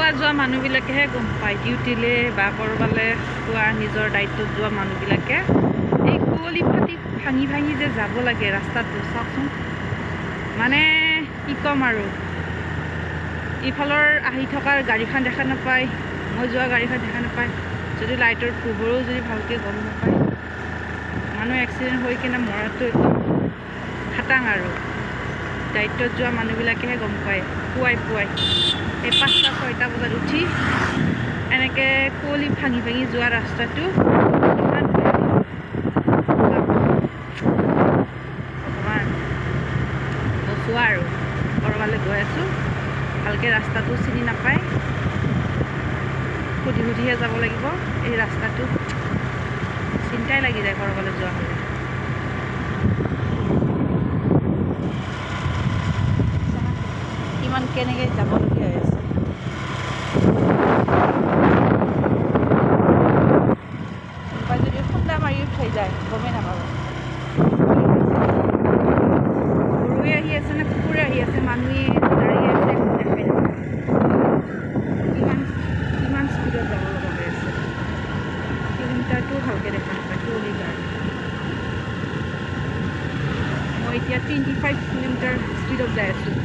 পুৱা যোৱা মানুহবিলাকেহে গম পায়, ডিউটিলে বা ক'ৰবালে পুৱা নিজৰ দায়িত্বত যোৱা মানুহবিলাকে এই কুঁৱলী ফাটি ভাঙি ভাঙি যে যাব লাগে ৰাস্তাটো চাওকচোন। মানে কি ক'ম আৰু, ইফালৰ আহি থকাৰ গাড়ীখন দেখা নাপায়, মই যোৱা গাড়ীখন দেখা নাপায়, যদি লাইটৰ পোহৰো যদি ভালকৈ গম নাপায়, মানুহ এক্সিডেণ্ট হৈ কিনে মৰাটো একদম খাটাং আৰু। দায়িত্বত যোৱা মানুহবিলাকেহে গম পায় পুৱাই পুৱাই এই 5টা 6টা বজাত উঠি এনেকৈ কুঁৱলী ভাঙি ভাঙি যোৱা ৰাস্তাটো ইমান অকণমান চোৱা আৰু ক'ৰবালৈ গৈ আছোঁ, ভালকৈ ৰাস্তাটো চিনি নাপায়, সুধি সুধিহে যাব লাগিব। এই ৰাস্তাটো চিন্তাই লাগি যায় ক'ৰবালৈ যোৱা হ'লে। কিমান কেনেকৈ যাবলগীয়া হৈ আছে। কোনোবাই যদি খুন্দা মাৰি থৈ যায় গমেই নাপাব। গৰুৱে আহি আছে নে কুকুৰে আহি আছে, মানুহে গাড়ী আছে দেখাই নাপায়। কিমান স্পীডত যাব লগা হৈ আছে, কিলোমিটাৰটো ভালকৈ দেখা নাপায় কুঁৱলীৰ কাৰণে। মই এতিয়া 25 কিলোমিটাৰ স্পীডত যাই আছোঁ।